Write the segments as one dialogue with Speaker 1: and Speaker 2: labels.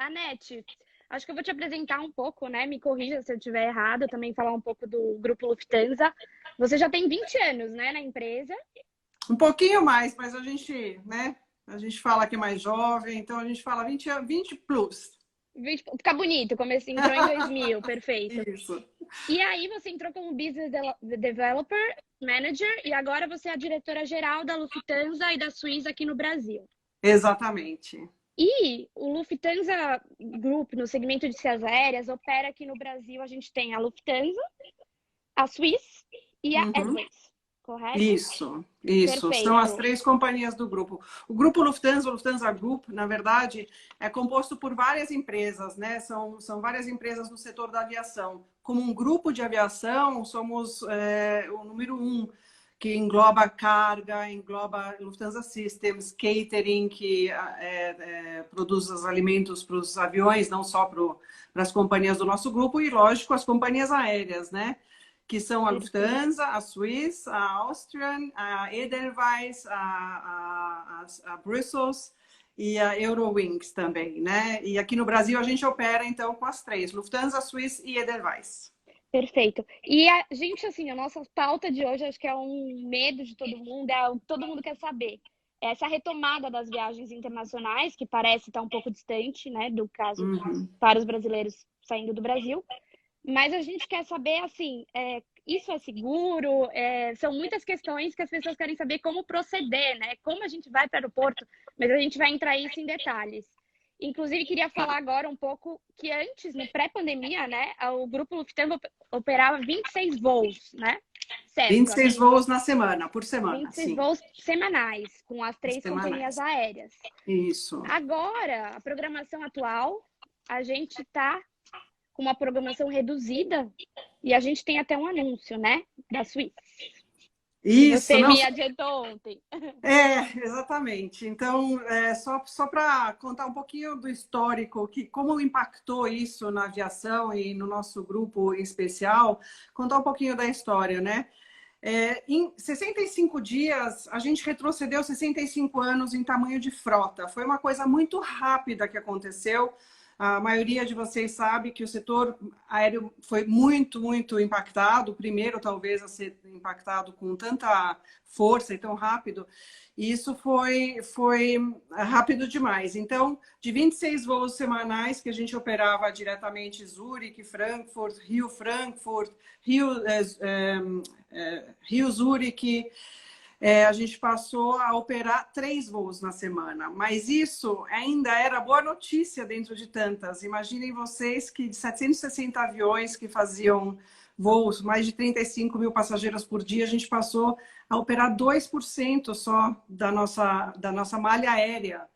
Speaker 1: Anete, acho que eu vou te apresentar um pouco, né? Me corrija se eu estiver errado, também falar um pouco do Grupo Lufthansa. Você já tem 20 anos, né, na empresa?
Speaker 2: Um pouquinho mais, mas a gente, né? A gente fala que é mais jovem, então a gente fala 20 plus.
Speaker 1: Fica bonito, entrou em 2000, perfeito.
Speaker 2: Isso.
Speaker 1: E aí você entrou como Business Developer Manager e agora você é a diretora-geral da Lufthansa e da Swiss aqui no Brasil.
Speaker 2: Exatamente.
Speaker 1: E o Lufthansa Group, no segmento de ciências aéreas, opera aqui no Brasil. A gente tem a Lufthansa, a Swiss e a
Speaker 2: Uhum.
Speaker 1: Edwards, correto?
Speaker 2: Isso. São as
Speaker 1: Perfeito.
Speaker 2: 3 companhias do grupo. O grupo Lufthansa, o Lufthansa Group, na verdade, é composto por várias empresas, né? São várias empresas no setor da aviação. Como um grupo de aviação, somos o número 1, que engloba carga, engloba Lufthansa Systems, catering, que produz os alimentos para os aviões, não só para as companhias do nosso grupo, e, lógico, as companhias aéreas, né? Que são a
Speaker 1: Perfeito.
Speaker 2: Lufthansa, a Swiss, a Austrian, a Edelweiss, a Brussels e a Eurowings também, né? E aqui no Brasil a gente opera, então, com as 3, Lufthansa, Swiss e Edelweiss.
Speaker 1: Perfeito. E a gente, assim, a nossa pauta de hoje, acho que é um medo de todo mundo, é o que todo mundo quer saber. Essa retomada das viagens internacionais, que parece estar um pouco distante, né, do caso
Speaker 2: Uhum.
Speaker 1: para os brasileiros saindo do Brasil. Mas a gente quer saber, assim, isso é seguro? São muitas questões que as pessoas querem saber como proceder, né? Como a gente vai para o aeroporto, mas a gente vai entrar isso em detalhes. Inclusive, queria falar agora um pouco que antes, no pré-pandemia, né, o Grupo Lufthansa operava 26 voos, né? Certo,
Speaker 2: 26 voos na semana, por semana,
Speaker 1: 26
Speaker 2: sim.
Speaker 1: voos semanais com as 3 companhias
Speaker 2: Semanais.
Speaker 1: aéreas.
Speaker 2: Isso.
Speaker 1: Agora, a programação atual, a gente está com uma programação reduzida e a gente tem até um anúncio, né, da Suíça, que
Speaker 2: Isso,
Speaker 1: você
Speaker 2: não.
Speaker 1: me adiantou ontem.
Speaker 2: Exatamente. Então, só para contar um pouquinho do histórico, como impactou isso na aviação e no nosso grupo em especial, contar um pouquinho da história, né? Em 65 dias, a gente retrocedeu 65 anos em tamanho de frota. Foi uma coisa muito rápida que aconteceu. A maioria de vocês sabe que o setor aéreo foi muito, muito impactado. O primeiro, talvez, a ser impactado com tanta força e tão rápido. E isso foi rápido demais. Então, de 26 voos semanais que a gente operava diretamente Zurique, Frankfurt, Rio-Frankfurt, Rio-Zurique, a gente passou a operar 3 voos na semana. Mas isso ainda era boa notícia dentro de tantas. Imaginem vocês que de 760 aviões que faziam voos, mais de 35 mil passageiros por dia, a gente passou a operar 2% só da nossa malha aérea.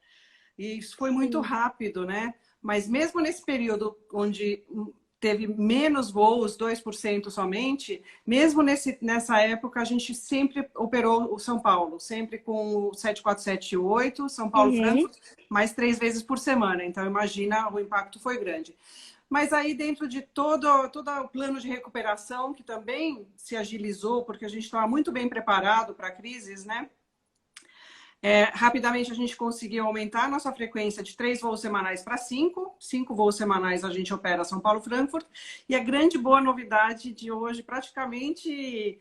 Speaker 2: E isso foi muito
Speaker 1: Sim.
Speaker 2: rápido, né? Mas mesmo nesse período onde teve menos voos, 2% somente, mesmo nessa época, a gente sempre operou o São Paulo, sempre com o 7478, São
Speaker 1: Uhum.
Speaker 2: Paulo-Frankfurt, mais 3 vezes por semana. Então, imagina, o impacto foi grande. Mas aí, dentro de todo o plano de recuperação, que também se agilizou, porque a gente estava muito bem preparado para crises, né? Rapidamente a gente conseguiu aumentar a nossa frequência de 3 voos semanais para 5. 5 voos semanais a gente opera São Paulo-Frankfurt. E a grande boa novidade de hoje, praticamente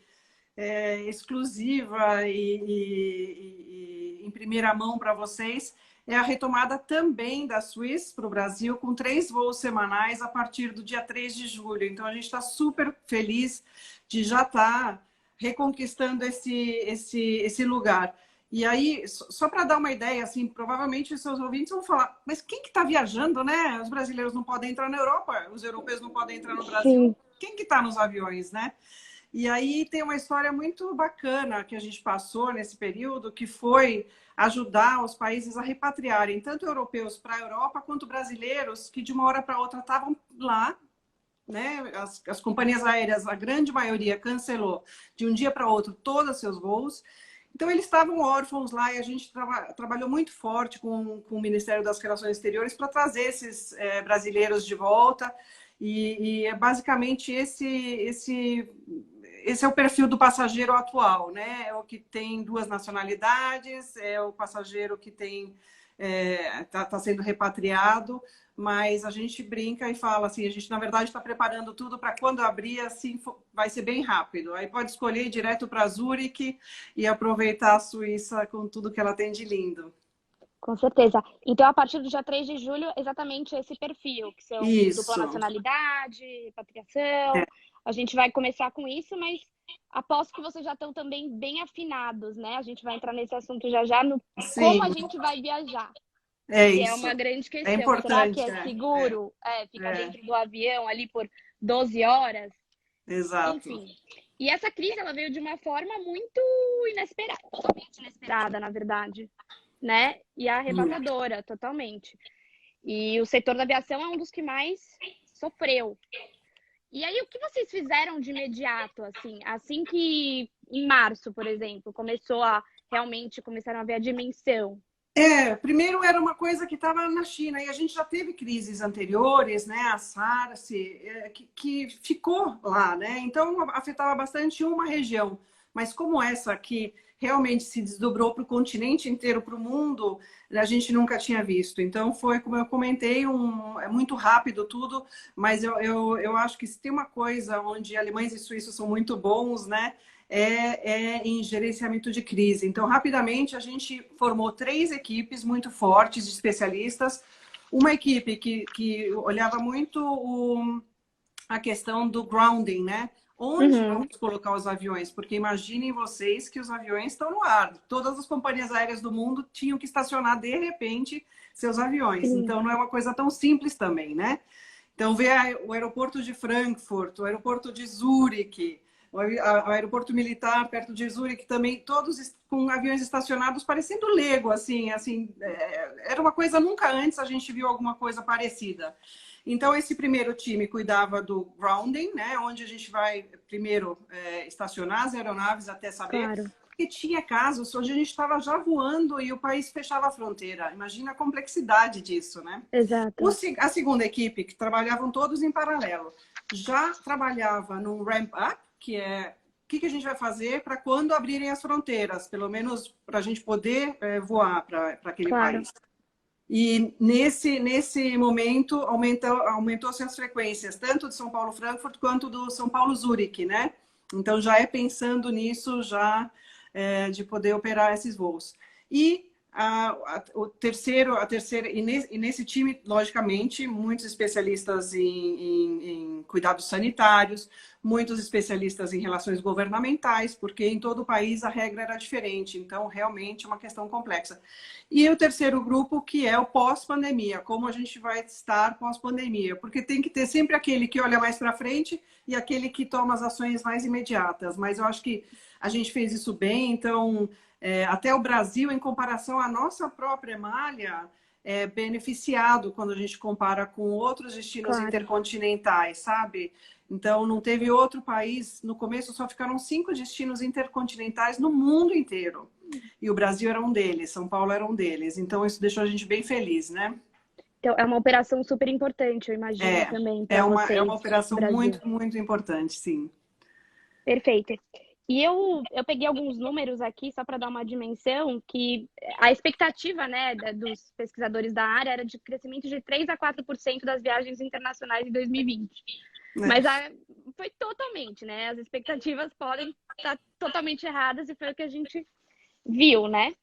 Speaker 2: exclusiva e em primeira mão para vocês, é a retomada também da Swiss para o Brasil, com 3 voos semanais a partir do dia 3 de julho. Então a gente está super feliz de já estar reconquistando esse lugar. E aí, só para dar uma ideia, assim, provavelmente os seus ouvintes vão falar, mas quem que está viajando, né? Os brasileiros não podem entrar na Europa, os europeus não podem entrar no Brasil.
Speaker 1: Sim.
Speaker 2: Quem que está nos aviões, né? E aí tem uma história muito bacana que a gente passou nesse período, que foi ajudar os países a repatriarem tanto europeus para a Europa, quanto brasileiros que de uma hora para outra estavam lá, né? As companhias aéreas, a grande maioria, cancelou de um dia para outro todos os seus voos. Então, eles estavam órfãos lá e a gente trabalhou muito forte com o Ministério das Relações Exteriores para trazer esses brasileiros de volta. E é basicamente esse é o perfil do passageiro atual, né? É o que tem 2 nacionalidades, é o passageiro que tem tá sendo repatriado, mas a gente brinca e fala assim, a gente na verdade está preparando tudo para quando abrir, assim, vai ser bem rápido. Aí pode escolher ir direto para Zurique e aproveitar a Suíça com tudo que ela tem de lindo.
Speaker 1: Com certeza. Então, a partir do dia 3 de julho, exatamente esse perfil, que são dupla
Speaker 2: Isso.
Speaker 1: nacionalidade, repatriação. A gente vai começar com isso, mas aposto que vocês já estão também bem afinados, né? A gente vai entrar nesse assunto já já, no como
Speaker 2: Sim,
Speaker 1: a gente vai viajar,
Speaker 2: é
Speaker 1: que é uma
Speaker 2: isso.
Speaker 1: grande
Speaker 2: É
Speaker 1: questão. Será que
Speaker 2: importante,
Speaker 1: é seguro ficar
Speaker 2: é,
Speaker 1: dentro do avião ali por 12 horas?
Speaker 2: exato.
Speaker 1: Enfim. E essa crise, ela veio de uma forma muito inesperada, totalmente inesperada, na verdade, né? E arrebatadora, totalmente. E o setor da aviação é um dos que mais sofreu. E aí, o que vocês fizeram de imediato, assim que em março, por exemplo, começaram a ver a dimensão?
Speaker 2: Primeiro era uma coisa que estava na China e a gente já teve crises anteriores, né? A SARS, que ficou lá, né? Então afetava bastante uma região. Mas como essa que realmente se desdobrou para o continente inteiro, para o mundo, a gente nunca tinha visto. Então foi, como eu comentei, é muito rápido tudo, mas eu acho que se tem uma coisa onde alemães e suíços são muito bons, né? Em gerenciamento de crise. Então, rapidamente, a gente formou 3 equipes muito fortes de especialistas. Uma equipe que olhava muito a questão do grounding, né? Onde
Speaker 1: Uhum.
Speaker 2: vamos colocar os aviões? Porque imaginem vocês que os aviões estão no ar. Todas as companhias aéreas do mundo tinham que estacionar, de repente, seus aviões.
Speaker 1: Sim.
Speaker 2: Então, não é uma coisa tão simples também, né? Então, ver o aeroporto de Frankfurt, o aeroporto de Zurique, o aeroporto militar perto de Zurique também, todos com aviões estacionados parecendo Lego, assim, era uma coisa, nunca antes a gente viu alguma coisa parecida. Então, esse primeiro time cuidava do grounding, né, onde a gente vai primeiro estacionar as aeronaves até saber,
Speaker 1: Claro.
Speaker 2: porque tinha casos onde a gente estava já voando e o país fechava a fronteira. Imagina a complexidade disso, né?
Speaker 1: Exato.
Speaker 2: A segunda equipe, que trabalhavam todos em paralelo, já trabalhava num ramp-up, que é o que a gente vai fazer para quando abrirem as fronteiras, pelo menos para a gente poder voar para aquele
Speaker 1: Claro.
Speaker 2: país. E nesse momento aumentou-se as frequências, tanto de São Paulo-Frankfurt quanto do São Paulo-Zurique, né? Então já é pensando nisso, já de poder operar esses voos. E a terceira, e nesse time, logicamente, muitos especialistas em cuidados sanitários, muitos especialistas em relações governamentais, porque em todo o país a regra era diferente, então realmente é uma questão complexa. E o terceiro grupo, que é o pós-pandemia, como a gente vai estar pós-pandemia, porque tem que ter sempre aquele que olha mais para frente e aquele que toma as ações mais imediatas. Mas eu acho que a gente fez isso bem, então até o Brasil, em comparação à nossa própria malha, é beneficiado quando a gente compara com outros destinos
Speaker 1: Claro.
Speaker 2: intercontinentais, sabe? Então, não teve outro país. No começo, só ficaram 5 destinos intercontinentais no mundo inteiro. E o Brasil era um deles, São Paulo era um deles. Então, isso deixou a gente bem feliz, né?
Speaker 1: Então, é uma operação super importante, eu imagino, também, para
Speaker 2: É uma
Speaker 1: vocês,
Speaker 2: operação
Speaker 1: Brasil.
Speaker 2: muito, muito importante, sim.
Speaker 1: Perfeito. E eu peguei alguns números aqui só para dar uma dimensão que a expectativa, né, dos pesquisadores da área era de crescimento de 3 a 4% das viagens internacionais em 2020. Mas foi totalmente, né? As expectativas podem estar totalmente erradas e foi o que a gente viu, né?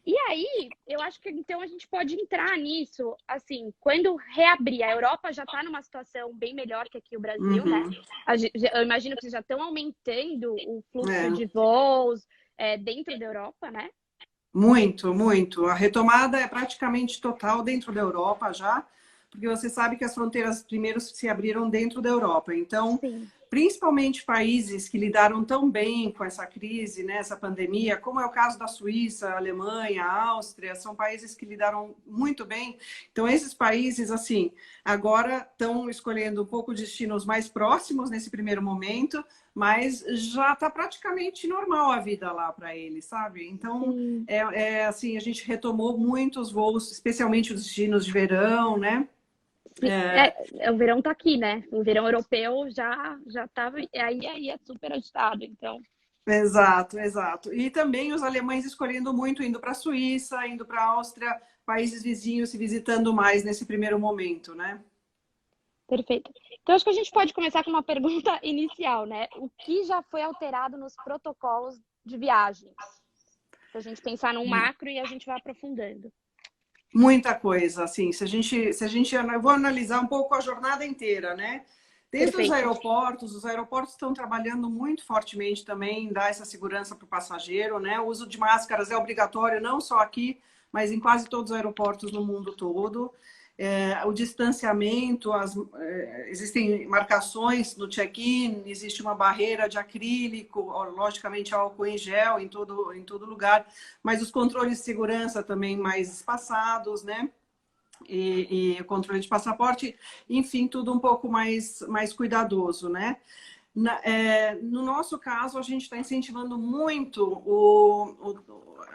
Speaker 1: E aí, eu acho que então a gente pode entrar nisso, assim, quando reabrir, a Europa já está numa situação bem melhor que aqui o Brasil, né? Eu imagino que vocês já estão aumentando o fluxo de voos dentro da Europa, né?
Speaker 2: Muito, muito. A retomada é praticamente total dentro da Europa já, porque você sabe que as fronteiras primeiro se abriram dentro da Europa. Então,
Speaker 1: Sim.
Speaker 2: principalmente países que lidaram tão bem com essa crise, né, essa pandemia, como é o caso da Suíça, a Alemanha, a Áustria, são países que lidaram muito bem. Então, esses países, assim, agora estão escolhendo um pouco destinos mais próximos nesse primeiro momento, mas já está praticamente normal a vida lá para eles, sabe? Então, assim, a gente retomou muitos voos, especialmente os destinos de verão, né?
Speaker 1: O verão tá aqui, né? O verão europeu já tava, aí é super agitado, então.
Speaker 2: Exato, exato. E também os alemães escolhendo muito, indo para a Suíça, indo para a Áustria, países vizinhos se visitando mais nesse primeiro momento, né?
Speaker 1: Perfeito. Então, acho que a gente pode começar com uma pergunta inicial, né? O que já foi alterado nos protocolos de viagens? Para a gente pensar num macro e a gente vai aprofundando.
Speaker 2: Muita coisa, assim, eu vou analisar um pouco a jornada inteira, né? Desde os aeroportos estão trabalhando muito fortemente também em dar essa segurança para o passageiro, né? O uso de máscaras é obrigatório, não só aqui, mas em quase todos os aeroportos no mundo todo. O distanciamento, existem marcações no check-in, existe uma barreira de acrílico, logicamente álcool em gel em todo lugar, mas os controles de segurança também mais espaçados, né? E o controle de passaporte, enfim, tudo um pouco mais cuidadoso, né? No nosso caso, a gente está incentivando muito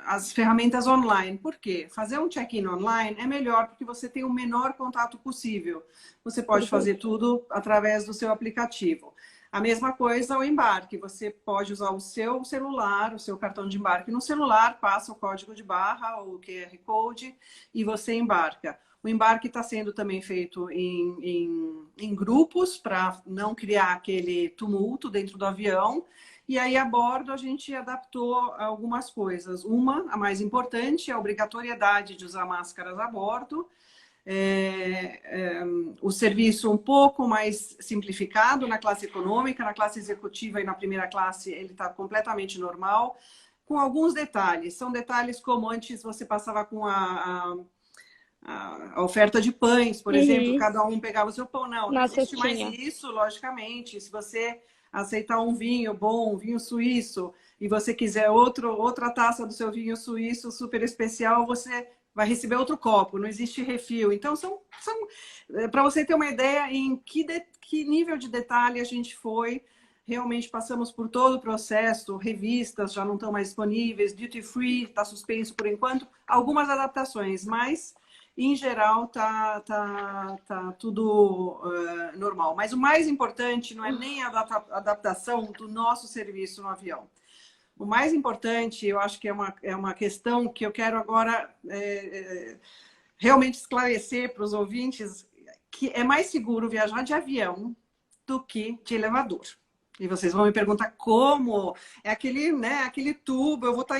Speaker 2: as ferramentas online. Por quê? Fazer um check-in online é melhor porque você tem o menor contato possível. Você pode fazer tudo através do seu aplicativo. A mesma coisa o embarque. Você pode usar o seu celular, o seu cartão de embarque no celular, passa o código de barra ou o QR Code e você embarca. O embarque está sendo também feito em grupos para não criar aquele tumulto dentro do avião. E aí, a bordo, a gente adaptou algumas coisas. A mais importante, é a obrigatoriedade de usar máscaras a bordo. O serviço um pouco mais simplificado na classe econômica, na classe executiva e na primeira classe ele está completamente normal, com alguns detalhes. São detalhes como antes você passava com a oferta de pães, por exemplo, cada um pegava o seu pão. Não existe mais isso, logicamente. Se você aceitar um vinho bom, um vinho suíço, e você quiser outra taça do seu vinho suíço super especial, você vai receber outro copo, não existe refil. Então, para você ter uma ideia em que nível de detalhe a gente foi. Realmente passamos por todo o processo, revistas já não estão mais disponíveis, duty free está suspenso por enquanto, algumas adaptações, mas em geral tá tudo normal. Mas o mais importante não é nem a adaptação do nosso serviço no avião. O mais importante, eu acho que é uma questão que eu quero agora realmente esclarecer para os ouvintes, que é mais seguro viajar de avião do que de elevador. E vocês vão me perguntar como? É aquele tubo, eu vou estar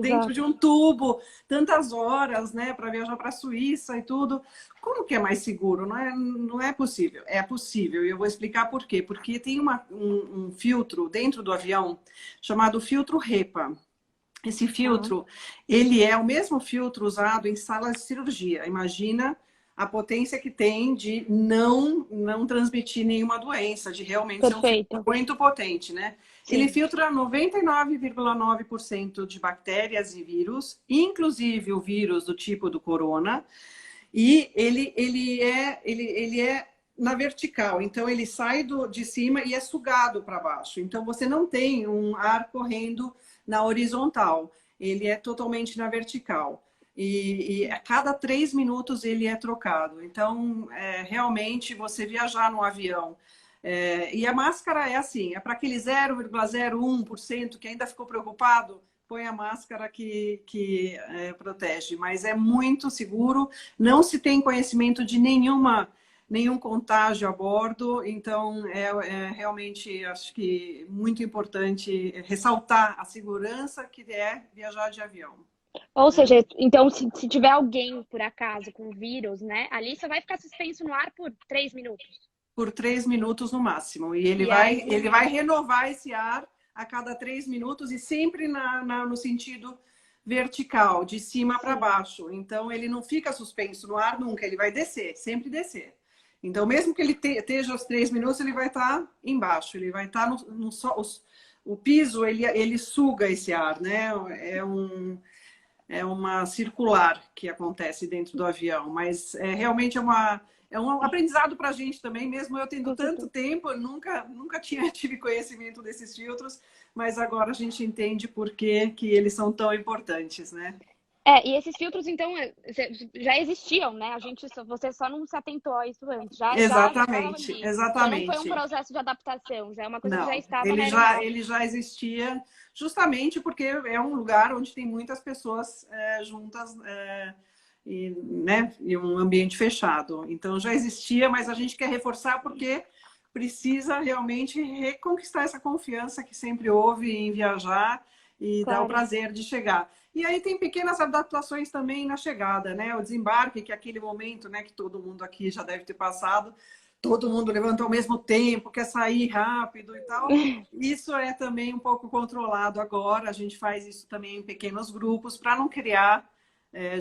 Speaker 2: dentro de um tubo tantas horas, né, para viajar para a Suíça e tudo. Como que é mais seguro? Não é possível. É possível e eu vou explicar por quê. Porque tem um filtro dentro do avião chamado filtro HEPA. Esse filtro, ele é o mesmo filtro usado em salas de cirurgia. Imagina a potência que tem de não transmitir nenhuma doença, de realmente ser um filtro muito potente, né? Sim. Ele filtra 99,9% de bactérias e vírus, inclusive o vírus do tipo do corona, e ele é na vertical, então ele sai de cima e é sugado para baixo. Então você não tem um ar correndo na horizontal, ele é totalmente na vertical. E a cada 3 minutos ele é trocado. Então, realmente, você viajar no avião. E a máscara é assim, é para aquele 0,01% que ainda ficou preocupado, põe a máscara que protege. Mas é muito seguro, não se tem conhecimento de nenhum contágio a bordo. Então, realmente, acho que muito importante ressaltar a segurança que é viajar de avião.
Speaker 1: Ou seja, então, se tiver alguém, por acaso, com vírus, né? Ali só vai ficar suspenso no ar por 3 minutos.
Speaker 2: Por 3 minutos no máximo. E ele vai renovar esse ar a cada 3 minutos e sempre no sentido vertical, de cima para baixo. Então, ele não fica suspenso no ar nunca, ele vai descer, sempre descer. Então, mesmo que ele esteja aos 3 minutos, ele vai estar embaixo, ele vai estar o piso, ele suga esse ar, né? É uma circular que acontece dentro do avião, mas realmente é um aprendizado para a gente também, mesmo eu tendo tanto tempo, eu nunca tive conhecimento desses filtros, mas agora a gente entende por que eles são tão importantes, né?
Speaker 1: E esses filtros, então, já existiam, né? Você só não se atentou a isso antes.
Speaker 2: Exatamente.
Speaker 1: Já não foi um processo de adaptação, já é uma coisa que já estava
Speaker 2: ele já existia, justamente porque é um lugar onde tem muitas pessoas juntas né, e um ambiente fechado. Então já existia, mas a gente quer reforçar porque precisa realmente reconquistar essa confiança que sempre houve em viajar e dar o
Speaker 1: Claro.
Speaker 2: prazer de chegar. E aí tem pequenas adaptações também na chegada, né? O desembarque, que é aquele momento, né, que todo mundo aqui já deve ter passado, todo mundo levanta ao mesmo tempo, quer sair rápido e tal. Isso é também um pouco controlado agora. A gente faz isso também em pequenos grupos para não criar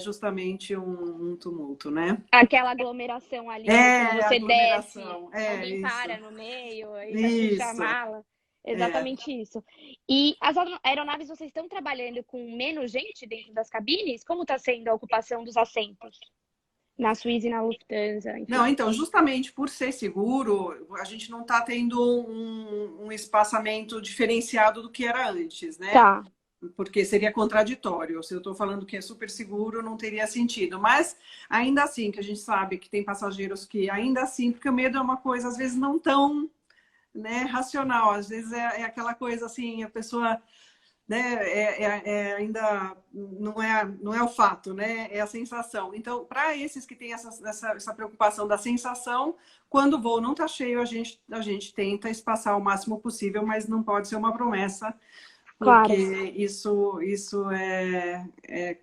Speaker 2: justamente um tumulto, né?
Speaker 1: Aquela aglomeração ali, né? Quando
Speaker 2: É,
Speaker 1: você desce,
Speaker 2: aglomeração.
Speaker 1: alguém
Speaker 2: Isso.
Speaker 1: para no meio, aí vai puxar a
Speaker 2: Isso.
Speaker 1: mala.
Speaker 2: É.
Speaker 1: Exatamente isso. E as aeronaves, vocês estão trabalhando com menos gente dentro das cabines? Como está sendo a ocupação dos assentos? Na Suíça e na Lufthansa,
Speaker 2: Não,
Speaker 1: enfim.
Speaker 2: então, justamente por ser seguro, a gente não está tendo um espaçamento diferenciado do que era antes, né?
Speaker 1: Tá,
Speaker 2: Porque seria contraditório. Se eu estou falando que é super seguro, não teria sentido. Mas ainda assim, que a gente sabe que tem passageiros que ainda assim, porque o medo é uma coisa, às vezes, não tão, né, racional. Às vezes é aquela coisa assim, a pessoa, né, ainda não é o fato, né? É a sensação. Então, para esses que têm essa preocupação da sensação, quando o voo não está cheio, a gente tenta espaçar o máximo possível, mas não pode ser uma promessa, porque
Speaker 1: claro.
Speaker 2: isso é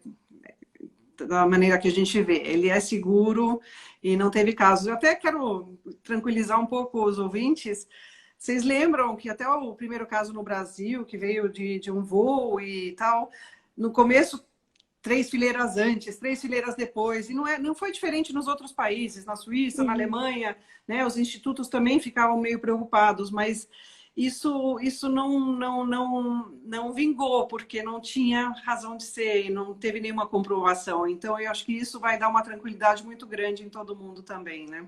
Speaker 2: da maneira que a gente vê. Ele é seguro e não teve casos. Eu até quero tranquilizar um pouco os ouvintes. Vocês lembram que até o primeiro caso no Brasil, que veio de um voo e tal, no começo, 3 fileiras antes, 3 fileiras depois, e não foi diferente nos outros países, na Suíça, na
Speaker 1: Uhum.
Speaker 2: Alemanha, né? Os institutos também ficavam meio preocupados, mas isso não vingou, porque não tinha razão de ser, e não teve nenhuma comprovação. Então, eu acho que isso vai dar uma tranquilidade muito grande em todo mundo também, né?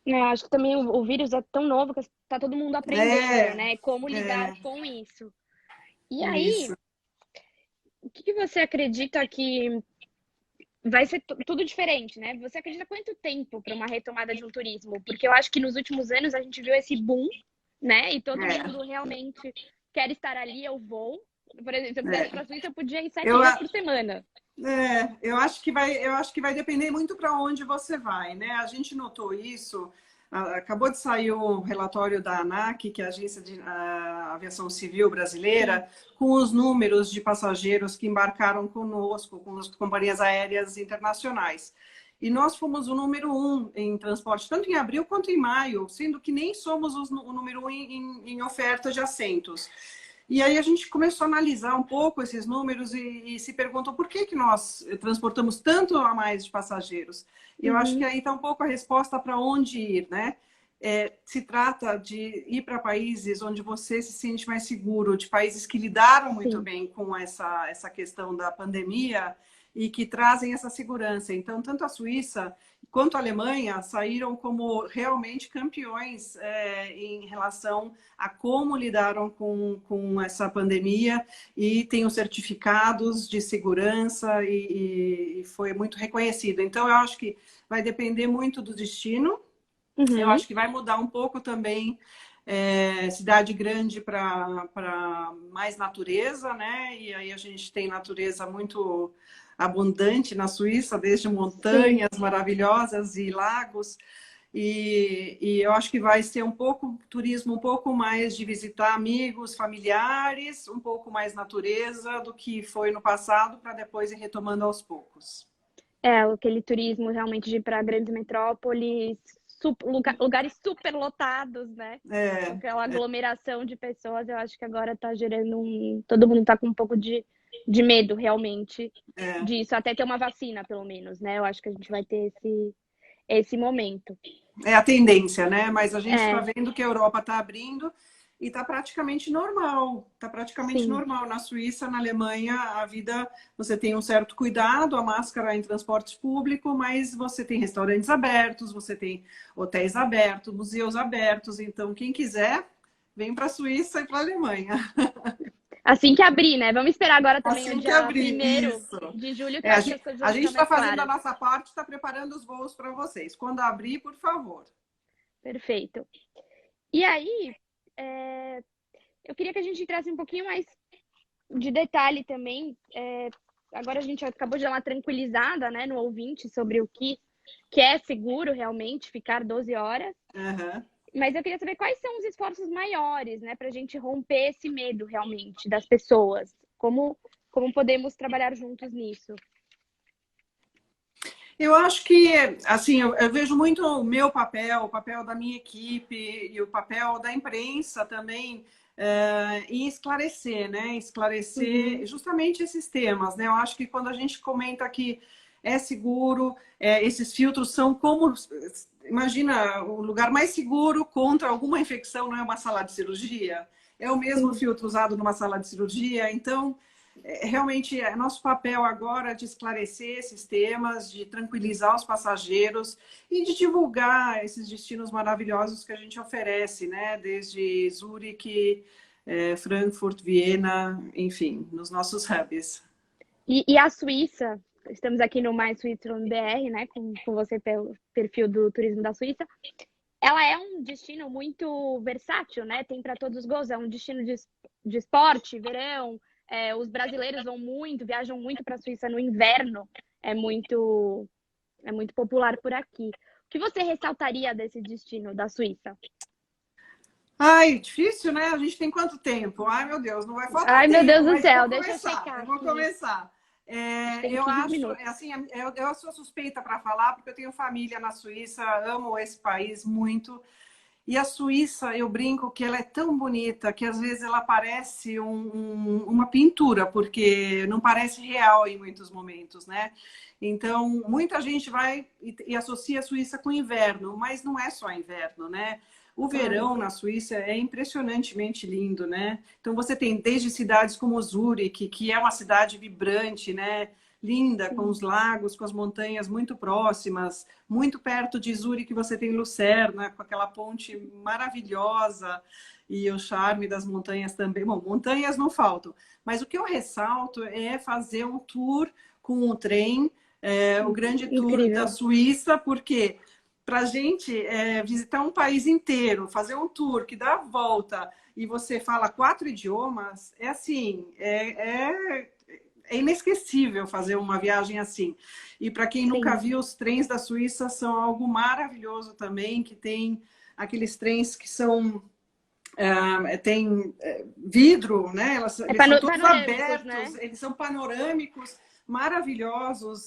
Speaker 1: É, acho que também o vírus é tão novo que está todo mundo aprendendo,
Speaker 2: É,
Speaker 1: né? Como lidar
Speaker 2: é,
Speaker 1: com isso. E aí,
Speaker 2: isso.
Speaker 1: o que que você acredita que vai ser tudo diferente, né? Você acredita quanto tempo para uma retomada de um turismo? Porque eu acho que nos últimos anos a gente viu esse boom, né? E todo
Speaker 2: É,
Speaker 1: mundo realmente quer estar ali, eu vou. Por exemplo, se eu quisesse ir
Speaker 2: é.
Speaker 1: para a Suíça, eu podia ir sete
Speaker 2: Eu,
Speaker 1: dias por semana.
Speaker 2: eu acho que vai depender muito para onde você vai, né? A gente notou isso. Acabou de sair o relatório da ANAC, que é a Agência de Aviação Civil
Speaker 1: Sim.
Speaker 2: Brasileira, com os números de passageiros que embarcaram conosco, com as companhias aéreas internacionais. E nós fomos o número 1 em transporte, tanto em abril quanto em maio, sendo que nem somos o número 1 em oferta de assentos. E aí a gente começou a analisar um pouco esses números e se perguntou por que nós transportamos tanto a mais de passageiros. E eu acho que
Speaker 1: Uhum.
Speaker 2: aí está um pouco a resposta para onde ir, né? Se trata de ir para países onde você se sente mais seguro, de países que lidaram muito
Speaker 1: Sim.
Speaker 2: bem com essa questão da pandemia e que trazem essa segurança. Então, tanto a Suíça quanto a Alemanha saíram como realmente campeões em relação a como lidaram com essa pandemia e tem os certificados de segurança e foi muito reconhecido. Então, eu acho que vai depender muito do destino. Eu
Speaker 1: Uhum.
Speaker 2: acho que vai mudar um pouco também cidade grande para mais natureza, né? E aí a gente tem natureza muito abundante na Suíça, desde
Speaker 1: Sim.
Speaker 2: montanhas maravilhosas e lagos. E eu acho que vai ser um pouco turismo, um pouco mais de visitar amigos, familiares, um pouco mais natureza do que foi no passado, para depois ir retomando aos poucos.
Speaker 1: É, aquele turismo realmente de ir para grandes metrópoles, lugares super lotados, né?
Speaker 2: É,
Speaker 1: Aquela aglomeração de pessoas, eu acho que agora tá gerando um. Todo mundo tá com um pouco de medo, realmente,
Speaker 2: é.
Speaker 1: disso, até ter uma vacina, pelo menos, né? Eu acho que a gente vai ter esse momento.
Speaker 2: É a tendência, né? Mas a gente está
Speaker 1: É,
Speaker 2: vendo que a Europa está abrindo e está praticamente normal. Está praticamente
Speaker 1: sim,
Speaker 2: normal. Na Suíça, na Alemanha, a vida, você tem um certo cuidado, a máscara em transporte público, mas você tem restaurantes abertos, você tem hotéis abertos, museus abertos. Então, quem quiser, vem para a Suíça e para a Alemanha.
Speaker 1: assim que abrir, né? Vamos esperar agora também o
Speaker 2: Assim que
Speaker 1: dia
Speaker 2: abrir,
Speaker 1: 1º
Speaker 2: isso.
Speaker 1: de julho, que
Speaker 2: É,
Speaker 1: eu
Speaker 2: a
Speaker 1: acho que
Speaker 2: gente
Speaker 1: as coisas
Speaker 2: a
Speaker 1: vão
Speaker 2: gente
Speaker 1: ficar
Speaker 2: está
Speaker 1: mais
Speaker 2: fazendo a
Speaker 1: claras.
Speaker 2: nossa parte, está preparando os voos para vocês. Quando abrir, por favor.
Speaker 1: Perfeito. E aí, eu queria que a gente entrasse um pouquinho mais de detalhe também. agora a gente acabou de dar uma tranquilizada, né, no ouvinte sobre o que é seguro realmente ficar 12 horas.
Speaker 2: Aham.
Speaker 1: Mas eu queria saber quais são os esforços maiores, né, para a gente romper esse medo realmente das pessoas. Como podemos trabalhar juntos nisso?
Speaker 2: Eu acho que, assim, eu vejo muito o meu papel, o papel da minha equipe e o papel da imprensa também em esclarecer, né? Esclarecer
Speaker 1: Uhum.
Speaker 2: justamente esses temas, né? Eu acho que quando a gente comenta que é seguro, esses filtros são como... Imagina, o lugar mais seguro contra alguma infecção não é uma sala de cirurgia? É o mesmo
Speaker 1: Sim.
Speaker 2: filtro usado numa sala de cirurgia, então... Realmente é nosso papel agora de esclarecer esses temas, de tranquilizar os passageiros e de divulgar esses destinos maravilhosos que a gente oferece, né? Desde Zurique, Frankfurt, Viena, enfim, nos nossos hubs.
Speaker 1: E a Suíça, estamos aqui no Mais Switzerland BR, né, com você pelo perfil do turismo da Suíça. Ela é um destino muito versátil, né? Tem para todos os gostos. É um destino de esporte, verão. Os brasileiros vão muito, viajam muito para a Suíça no inverno. É muito, é muito popular por aqui. O que você ressaltaria desse destino da Suíça?
Speaker 2: Ai, difícil, né? A gente tem quanto tempo? Ai, meu Deus, não vai faltar
Speaker 1: Ai, meu Deus
Speaker 2: tempo,
Speaker 1: do
Speaker 2: mas eu vou
Speaker 1: céu, deixa eu
Speaker 2: começar.
Speaker 1: checar
Speaker 2: Eu vou
Speaker 1: aqui.
Speaker 2: começar.
Speaker 1: A gente tem
Speaker 2: Eu
Speaker 1: 15
Speaker 2: acho,
Speaker 1: minutos.
Speaker 2: assim, eu sou suspeita para falar, porque eu tenho família na Suíça, amo esse país muito. E a Suíça, eu brinco que ela é tão bonita que às vezes ela parece uma pintura, porque não parece real em muitos momentos, né? Então, muita gente vai e associa a Suíça com inverno, mas não é só inverno, né? O
Speaker 1: Claro.
Speaker 2: verão na Suíça é impressionantemente lindo, né? Então, você tem desde cidades como Zurique, que é uma cidade vibrante, né? Linda, com
Speaker 1: Sim.
Speaker 2: os lagos, com as montanhas muito próximas. Muito perto de Zurique você tem Lucerna, com aquela ponte maravilhosa e o charme das montanhas também. Bom, montanhas não faltam, mas o que eu ressalto é fazer um tour com o trem, o grande tour da
Speaker 1: Incrível.
Speaker 2: Suíça, porque para a gente visitar um país inteiro, fazer um tour que dá a volta e você fala 4 idiomas, é assim, é inesquecível fazer uma viagem assim. E para quem nunca
Speaker 1: Sim.
Speaker 2: viu, os trens da Suíça são algo maravilhoso também, que tem aqueles trens que são tem vidro, né? Eles são todos
Speaker 1: Panorâmicos,
Speaker 2: abertos,
Speaker 1: né?
Speaker 2: eles são panorâmicos, maravilhosos,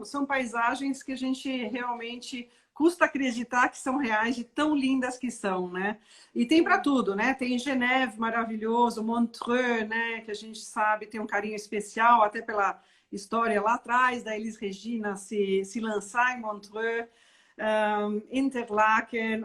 Speaker 2: são paisagens que a gente realmente custa acreditar que são reais, de tão lindas que são, né? E tem para
Speaker 1: Sim.
Speaker 2: tudo, né? Tem Geneve, maravilhoso, Montreux, né? Que a gente sabe tem um carinho especial, até pela história lá atrás da Elis Regina se lançar em Montreux. Interlaken,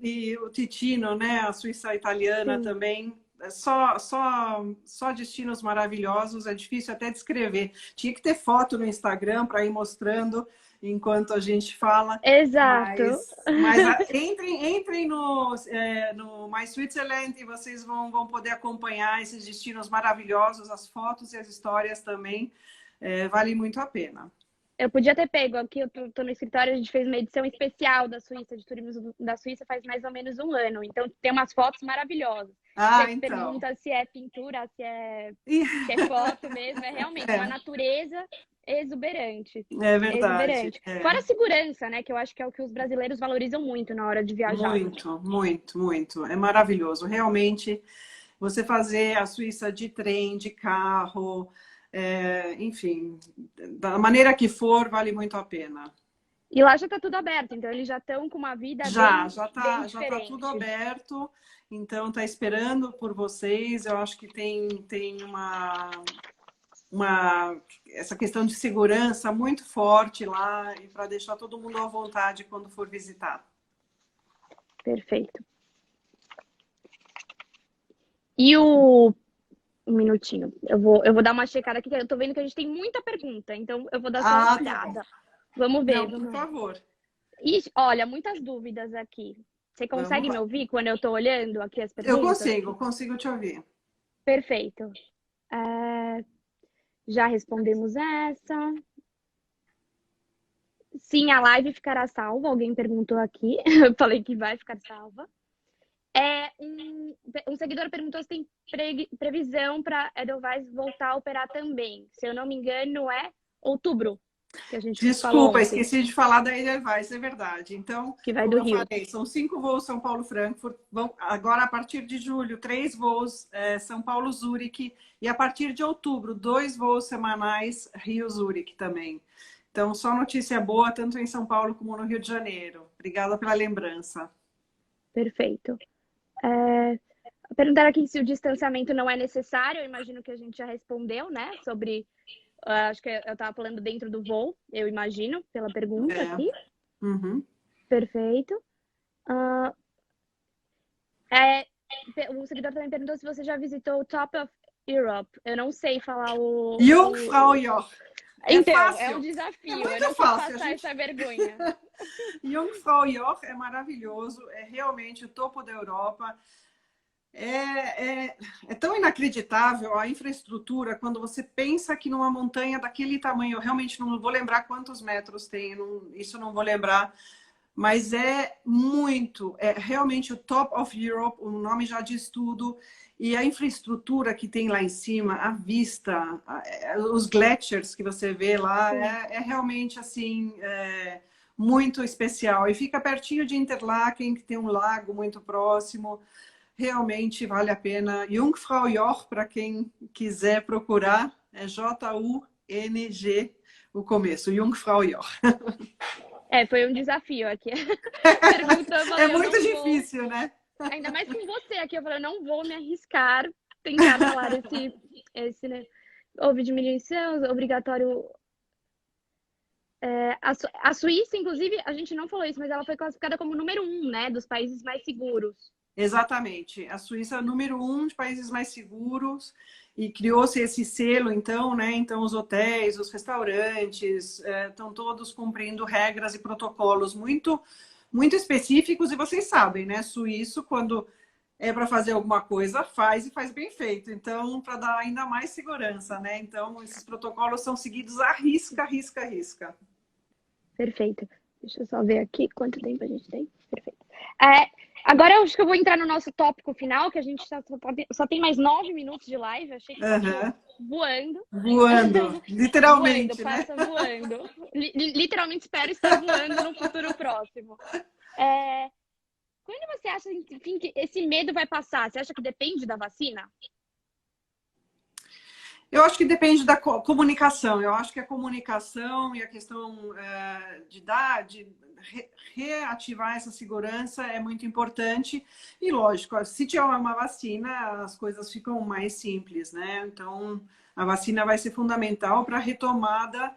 Speaker 2: e o Ticino, né? A Suíça italiana
Speaker 1: Sim.
Speaker 2: também. Só destinos maravilhosos, é difícil até descrever. Tinha que ter foto no Instagram para ir mostrando enquanto a gente fala,
Speaker 1: Exato.
Speaker 2: mas entrem no My Switzerland e vocês vão poder acompanhar esses destinos maravilhosos, as fotos e as histórias também, vale muito a pena.
Speaker 1: Eu podia ter pego aqui, eu tô no escritório, a gente fez uma edição especial da Suíça, de turismo da Suíça faz mais ou menos um ano. Então tem umas fotos maravilhosas. Você
Speaker 2: Então.
Speaker 1: pergunta se é pintura, se é foto mesmo, é realmente uma
Speaker 2: É,
Speaker 1: natureza exuberante.
Speaker 2: é verdade.
Speaker 1: Exuberante. Fora a segurança, né? Que eu acho que é o que os brasileiros valorizam muito na hora de viajar.
Speaker 2: Muito, muito, muito. É maravilhoso. Realmente, você fazer a Suíça de trem, de carro, enfim, da maneira que for, vale muito a pena.
Speaker 1: E lá já tá tudo aberto, então eles já estão com uma vida
Speaker 2: Já,
Speaker 1: bem,
Speaker 2: já
Speaker 1: bem
Speaker 2: tá, já tá tudo
Speaker 1: diferente.
Speaker 2: aberto. Então, tá esperando por vocês. Eu acho que tem essa questão de segurança muito forte lá e para deixar todo mundo à vontade quando for visitar.
Speaker 1: Perfeito. E o Um minutinho. Eu vou dar uma checada aqui, que eu tô vendo que a gente tem muita pergunta, então eu vou dar só uma
Speaker 2: Ah, tá bom.
Speaker 1: olhada. Vamos ver,
Speaker 2: Não, por
Speaker 1: vamos ver.
Speaker 2: favor.
Speaker 1: Ixi, olha, muitas dúvidas aqui. Você
Speaker 2: Vamos
Speaker 1: consegue me
Speaker 2: lá.
Speaker 1: ouvir quando eu tô olhando aqui as
Speaker 2: Eu
Speaker 1: perguntas?
Speaker 2: consigo te ouvir.
Speaker 1: Perfeito. É, já respondemos essa. Sim, a live ficará salva. Alguém perguntou aqui. Eu falei que vai ficar salva. um seguidor perguntou se tem previsão para Edelweiss voltar a operar também. Se eu não me engano, é outubro, que a gente falou
Speaker 2: Desculpa,
Speaker 1: ontem,
Speaker 2: esqueci de falar da Edelweiss, é verdade. Então,
Speaker 1: que vai
Speaker 2: como
Speaker 1: do
Speaker 2: eu
Speaker 1: Rio.
Speaker 2: falei, são 5 voos São Paulo-Frankfurt. Agora, a partir de julho, 3 voos São Paulo-Zurique. E a partir de outubro, 2 voos semanais Rio-Zurique também. Então, só notícia boa, tanto em São Paulo como no Rio de Janeiro. Obrigada pela lembrança.
Speaker 1: Perfeito. Perguntaram aqui se o distanciamento não é necessário. Eu imagino que a gente já respondeu, né? Sobre, acho que eu estava falando dentro do voo, eu imagino, pela pergunta aqui.
Speaker 2: Uhum.
Speaker 1: Perfeito. O seguidor também perguntou se você já visitou o Top of Europe. Eu não sei falar o...
Speaker 2: Jungfraujoch.
Speaker 1: Então,
Speaker 2: fácil.
Speaker 1: é um desafio.
Speaker 2: Muito
Speaker 1: eu não
Speaker 2: fácil.
Speaker 1: quis passar essa vergonha.
Speaker 2: Jungfraujoch é maravilhoso. É realmente o topo da Europa. É tão inacreditável a infraestrutura quando você pensa que numa montanha daquele tamanho, eu realmente não vou lembrar quantos metros tem, isso eu não vou lembrar, mas é realmente o Top of Europe, o nome já diz tudo, e a infraestrutura que tem lá em cima, a vista, os glaciers que você vê lá, é realmente assim, muito especial. E fica pertinho de Interlaken, que tem um lago muito próximo. Realmente vale a pena. Jungfraujoch, para quem quiser procurar, é Jung, o começo, Jungfraujoch.
Speaker 1: Foi um desafio aqui.
Speaker 2: É muito difícil, né?
Speaker 1: Ainda mais com você aqui. Eu falei, eu não vou me arriscar tentar falar esse né? Houve diminuição, obrigatório. A Suíça, inclusive, a gente não falou isso, mas ela foi classificada como número 1, né? Dos países mais seguros.
Speaker 2: Exatamente. A Suíça é o número 1 de países mais seguros e criou-se esse selo, então, né? Então, os hotéis, os restaurantes estão todos cumprindo regras e protocolos muito, muito específicos. E vocês sabem, né? Suíço, quando é para fazer alguma coisa, faz e faz bem feito. Então, para dar ainda mais segurança, né? Então, esses protocolos são seguidos à risca, risca, risca.
Speaker 1: Perfeito. Deixa eu só ver aqui quanto tempo a gente tem. Perfeito. Agora eu acho que eu vou entrar no nosso tópico final, que a gente só tem mais 9 minutos de live. Achei que passou voando.
Speaker 2: Voando, literalmente,
Speaker 1: voando,
Speaker 2: né?
Speaker 1: passa voando. Literalmente espero estar voando no futuro próximo. Quando você acha, enfim, que esse medo vai passar? Você acha que depende da vacina?
Speaker 2: Eu acho que depende da comunicação. Eu acho que a comunicação e a questão de reativar essa segurança é muito importante. E, lógico, se tiver uma vacina, as coisas ficam mais simples, né? Então, a vacina vai ser fundamental para a retomada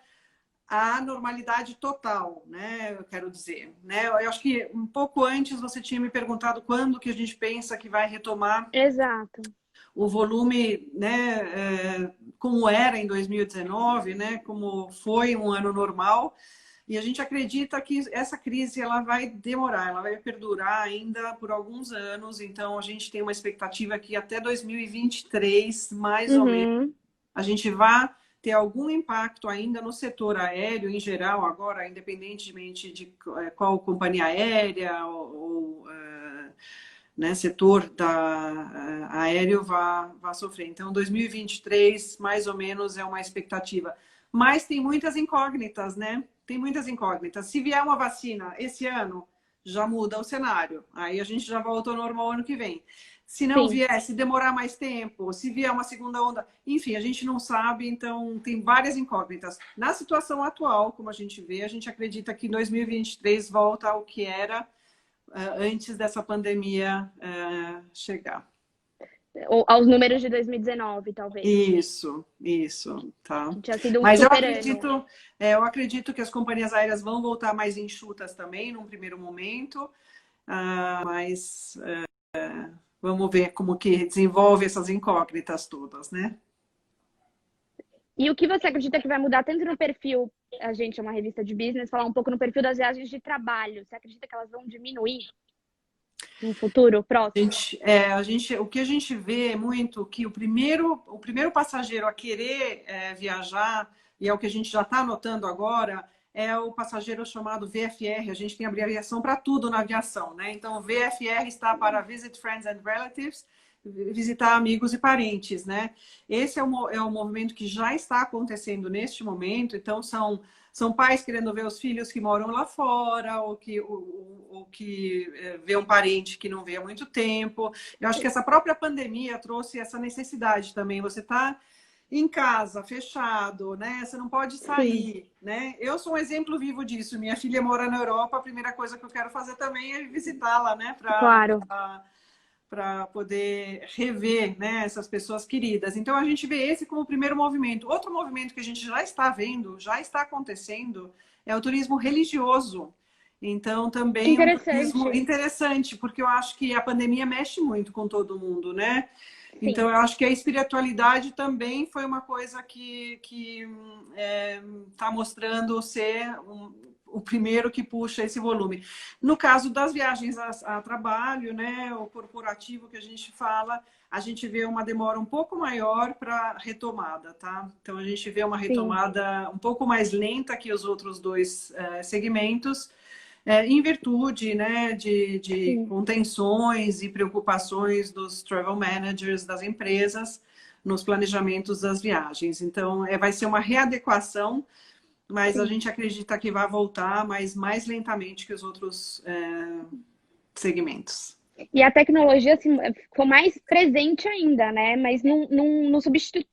Speaker 2: à normalidade total, né? Eu quero dizer, né? Eu acho que um pouco antes você tinha me perguntado quando que a gente pensa que vai retomar.
Speaker 1: Exato.
Speaker 2: O volume, né, como era em 2019, né, como foi um ano normal, e a gente acredita que essa crise ela vai demorar, ela vai perdurar ainda por alguns anos, então a gente tem uma expectativa que até 2023, mais ou menos, a gente vai ter algum impacto ainda no setor aéreo em geral, agora, independentemente de qual companhia aérea ou né, setor aéreo vá sofrer. Então, 2023, mais ou menos, é uma expectativa. Mas tem muitas incógnitas, né? Tem muitas incógnitas. Se vier uma vacina esse ano, já muda o cenário. Aí a gente já volta ao normal ano que vem. Se não vier, se demorar mais tempo, se vier uma segunda onda, enfim, a gente não sabe, então tem várias incógnitas. Na situação atual, como a gente vê, a gente acredita que 2023 volta ao que era antes dessa pandemia chegar.
Speaker 1: Ou aos números de 2019, talvez.
Speaker 2: Isso, tá.
Speaker 1: Tinha sido um
Speaker 2: Mas
Speaker 1: super
Speaker 2: eu acredito que as companhias aéreas vão voltar mais enxutas também, num primeiro momento, mas vamos ver como que desenvolve essas incógnitas todas, né?
Speaker 1: E o que você acredita que vai mudar tanto no perfil, a gente é uma revista de business, falar um pouco no perfil das viagens de trabalho? Você acredita que elas vão diminuir no futuro próximo?
Speaker 2: O que a gente vê é muito que o primeiro passageiro a querer viajar, e é o que a gente já está notando agora, é o passageiro chamado VFR. A gente tem abreviação para tudo na aviação, né? Então, VFR está para Visit Friends and Relatives, visitar amigos e parentes, né? Esse é o movimento que já está acontecendo neste momento. Então, são pais querendo ver os filhos que moram lá fora, ou que vê um parente que não vê há muito tempo. Eu acho que essa própria pandemia trouxe essa necessidade também. Você está em casa, fechado, né? Você não pode sair, né? Eu sou um exemplo vivo disso. Minha filha mora na Europa, a primeira coisa que eu quero fazer também é visitá-la, né?
Speaker 1: Claro.
Speaker 2: Para poder rever, né, essas pessoas queridas. Então, a gente vê esse como o primeiro movimento. Outro movimento que a gente já está vendo, já está acontecendo, é o turismo religioso. Então, também é um turismo interessante, porque eu acho que a pandemia mexe muito com todo mundo, né?
Speaker 1: Sim.
Speaker 2: Então, eu acho que a espiritualidade também foi uma coisa que está mostrando ser o primeiro que puxa esse volume. No caso das viagens a trabalho, né, o corporativo que a gente fala, a gente vê uma demora um pouco maior para retomada, tá? Então, a gente vê uma retomada um pouco mais lenta que os outros dois segmentos, em virtude, né, de contenções e preocupações dos travel managers das empresas nos planejamentos das viagens. Então, vai ser uma readequação, mas a gente acredita que vai voltar, mas mais lentamente que os outros segmentos.
Speaker 1: E a tecnologia assim, ficou mais presente ainda, né? Mas não substitui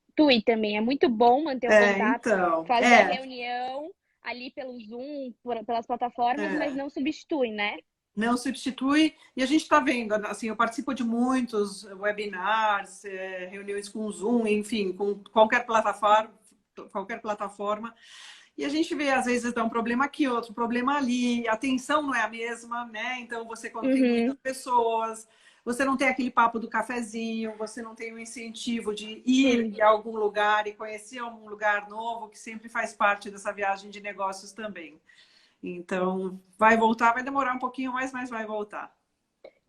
Speaker 1: também. É muito bom manter o contato,
Speaker 2: então,
Speaker 1: fazer a reunião ali pelo Zoom, pelas plataformas, mas não substitui, né?
Speaker 2: Não substitui. E a gente está vendo, assim, eu participo de muitos webinars, reuniões com Zoom, enfim, com qualquer plataforma. E a gente vê, às vezes, um problema aqui, outro problema ali, a atenção não é a mesma, né? Então, quando tem muitas pessoas, você não tem aquele papo do cafezinho, você não tem o incentivo de ir a algum lugar e conhecer um lugar novo, que sempre faz parte dessa viagem de negócios também. Então, vai voltar, vai demorar um pouquinho mais, mas vai voltar.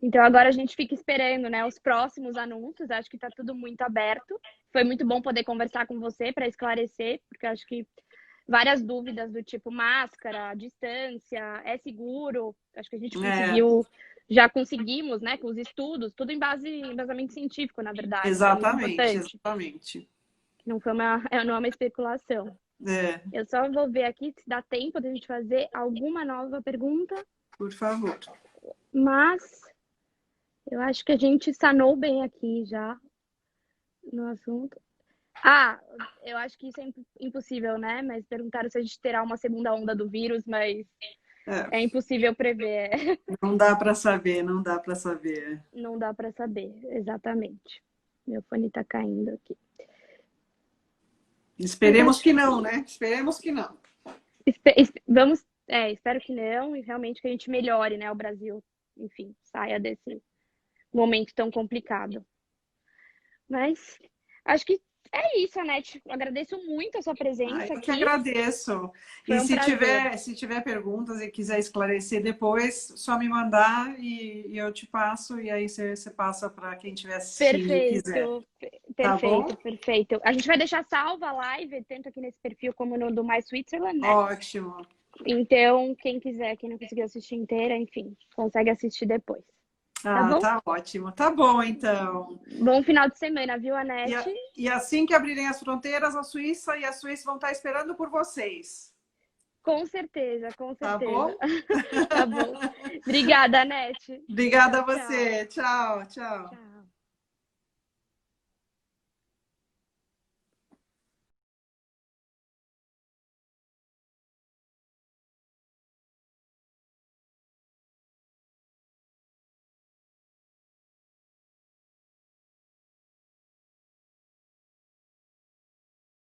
Speaker 1: Então, agora a gente fica esperando, né, os próximos anúncios. Acho que está tudo muito aberto. Foi muito bom poder conversar com você para esclarecer, porque acho que várias dúvidas do tipo máscara, distância, é seguro. Acho que a gente conseguiu, já conseguimos, né, com os estudos, tudo em embasamento científico, na verdade.
Speaker 2: Exatamente.
Speaker 1: Não é uma especulação. Eu só vou ver aqui se dá tempo de a gente fazer alguma nova pergunta.
Speaker 2: Por favor.
Speaker 1: Mas eu acho que a gente sanou bem aqui já no assunto. Eu acho que isso é impossível, né? Mas perguntaram se a gente terá uma segunda onda do vírus, mas é impossível prever.
Speaker 2: Não dá para saber, não dá para saber.
Speaker 1: Não dá para saber, exatamente. Meu fone tá caindo aqui.
Speaker 2: Esperemos que não, né? Esperemos que não.
Speaker 1: Espero que não, e realmente que a gente melhore, né? O Brasil, enfim, saia desse momento tão complicado. Mas acho que é isso, Anete. Agradeço muito a sua presença aqui.
Speaker 2: Eu que agradeço. E se tiver perguntas e quiser esclarecer depois, só me mandar e eu te passo, e aí você passa para quem tiver assistindo e quiser.
Speaker 1: Perfeito. A gente vai deixar salva a live, tanto aqui nesse perfil como no do My Switzerland, né?
Speaker 2: Ótimo.
Speaker 1: Então, quem quiser, quem não conseguiu assistir inteira, enfim, consegue assistir depois. Tá bom?
Speaker 2: Tá ótimo. Tá bom, então.
Speaker 1: Bom final de semana, viu, Anete?
Speaker 2: E assim que abrirem as fronteiras, a Suíça e a Suíça vão estar esperando por vocês.
Speaker 1: Com certeza.
Speaker 2: Tá bom?
Speaker 1: Tá bom. Obrigada, Anete.
Speaker 2: Obrigada a você. Tchau.